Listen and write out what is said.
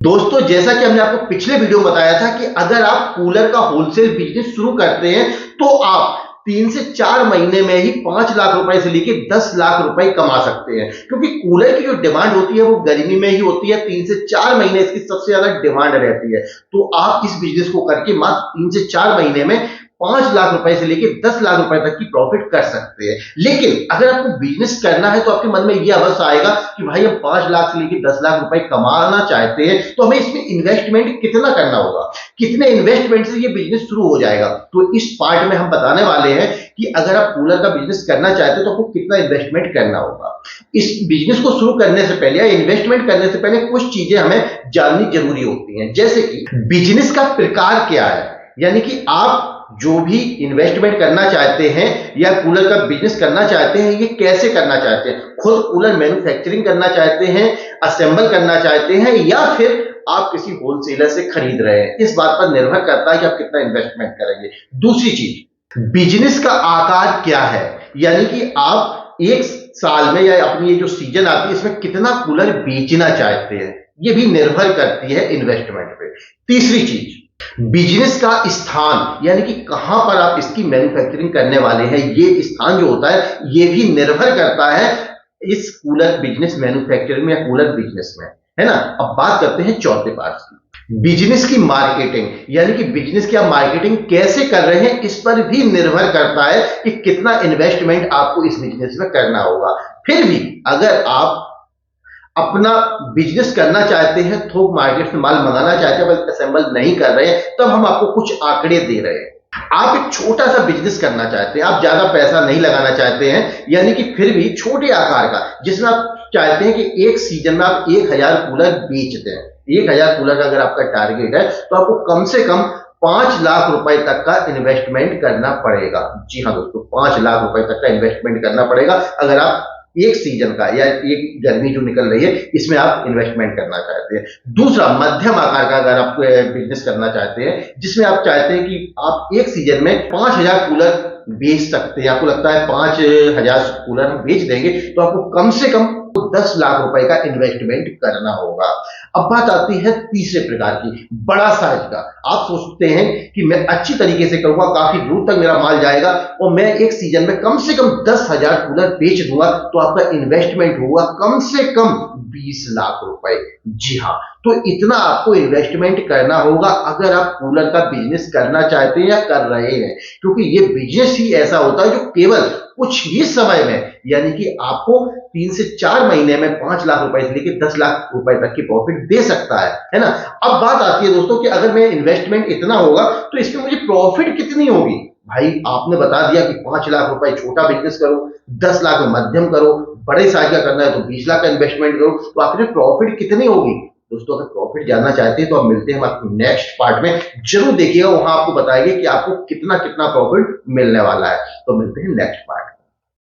दोस्तों, जैसा कि हमने आपको पिछले वीडियो में बताया था कि अगर आप कूलर का होलसेल बिजनेस शुरू करते हैं तो आप 3 से 4 महीने में ही 5 लाख रुपए से लेके 10 लाख रुपए कमा सकते हैं। क्योंकि कूलर की जो डिमांड होती है वो गर्मी में ही होती है। 3 से 4 महीने इसकी सबसे ज्यादा डिमांड रहती है। तो आप इस बिजनेस को करके मात्र 3 से 4 महीने में 5 लाख रुपए से लेके 10 लाख रुपए तक की प्रॉफिट कर सकते हैं। लेकिन अगर आपको बिजनेस करना है तो आपके मन में यह अवश्य आएगा कि भाई हम 5 लाख से लेके 10 लाख रुपए कमाना चाहते हैं तो हमें इसमें इन्वेस्टमेंट कितना करना होगा, कितने इन्वेस्टमेंट से ये बिजनेस शुरू हो जाएगा। तो इस पार्ट में हम बताने वाले हैं कि अगर आप कूलर का बिजनेस करना चाहते हैं तो आपको कितना इन्वेस्टमेंट करना होगा। इस बिजनेस को शुरू करने से पहले या इन्वेस्टमेंट करने से पहले कुछ चीजें हमें जाननी जरूरी होती हैं, जैसे कि बिजनेस का प्रकार क्या है, यानी कि आप जो भी इन्वेस्टमेंट करना चाहते हैं या कूलर का बिजनेस करना चाहते हैं ये कैसे करना चाहते हैं। खुद कूलर मैन्युफैक्चरिंग करना चाहते हैं, असेंबल करना चाहते हैं, या फिर आप किसी होलसेलर से खरीद रहे हैं। इस बात पर निर्भर करता है कि आप कितना इन्वेस्टमेंट करेंगे। दूसरी चीज, बिजनेस का आकार क्या है, यानी कि आप एक साल में या अपनी ये जो सीजन आती है इसमें कितना कूलर बेचना चाहते हैं, ये भी निर्भर करती है इन्वेस्टमेंट पे। तीसरी चीज, बिजनेस का स्थान, यानी कि कहां पर आप इसकी मैन्युफैक्चरिंग करने वाले हैं। ये स्थान जो होता है ये भी निर्भर करता है इस कूलर बिजनेस मैन्युफैक्चरिंग में या कूलर बिजनेस में, है ना। अब बात करते हैं चौथे पार्ट की, बिजनेस की मार्केटिंग, यानी कि बिजनेस की आप मार्केटिंग कैसे कर रहे हैं इस पर भी निर्भर करता है कि कितना इन्वेस्टमेंट आपको इस बिजनेस में करना होगा। फिर भी अगर आप अपना बिजनेस करना चाहते हैं, थोक मार्केट से माल मंगाना चाहते हैं बल्कि असेंबल नहीं कर रहे हैं, तब हम आपको कुछ आंकड़े दे रहे हैं। आप एक छोटा सा बिजनेस करना चाहते हैं, आप ज्यादा पैसा नहीं लगाना चाहते हैं, यानी कि फिर भी छोटे आकार का, जिसमें आप चाहते हैं कि एक सीजन में आप 1000 कूलर बेच दें। 1000 कूलर का अगर आपका टारगेट है तो आपको कम से कम 5 लाख रुपए तक का इन्वेस्टमेंट करना पड़ेगा। जी हाँ दोस्तों, 5 लाख रुपए तक का इन्वेस्टमेंट करना पड़ेगा अगर आप एक सीजन का या एक गर्मी जो निकल रही है इसमें आप इन्वेस्टमेंट करना चाहते हैं। दूसरा, मध्यम आकार का अगर आप बिजनेस करना चाहते हैं जिसमें आप चाहते हैं कि आप एक सीजन में 5000 कूलर बेच सकते हैं, आपको लगता है 5000 कूलर हम बेच देंगे, तो आपको कम से कम 10 लाख रुपए का इन्वेस्टमेंट करना होगा। अब बात आती है तीसरे प्रकार की, बड़ा साइज का। आप सोचते हैं कि मैं अच्छी तरीके से करूंगा, काफी दूर तक मेरा माल जाएगा और मैं एक सीजन में कम से कम 10,000 कूलर बेच दूंगा, तो आपका इन्वेस्टमेंट होगा कम से कम 20 लाख रुपए। जी हाँ, तो इतना आपको इन्वेस्टमेंट करना होगा अगर आप कूलर का बिजनेस करना चाहते हैं या कर रहे हैं, क्योंकि ये बिजनेस ही ऐसा होता है जो केवल कुछ ही समय में, यानी कि आपको 3 से 4 महीने में 5 लाख रुपए से लेकर 10 लाख रुपए तक की प्रॉफिट दे सकता है ना। अब बात आती है दोस्तों कि अगर मैं इन्वेस्टमेंट इतना होगा तो इसमें मुझे प्रॉफिट कितनी होगी। भाई आपने बता दिया कि 5 लाख रुपए छोटा बिजनेस करो, 10 लाख में मध्यम करो, बड़े साइज का करना है तो 20 लाख का इन्वेस्टमेंट करो, तो आखिर प्रॉफिट कितनी होगी। दोस्तों, अगर प्रॉफिट जानना चाहते हैं तो आप मिलते हैं आपको नेक्स्ट पार्ट में, जरूर देखिएगा, वहां आपको बताएंगे कि आपको कितना कितना प्रॉफिट मिलने वाला है। तो मिलते हैं नेक्स्ट पार्ट।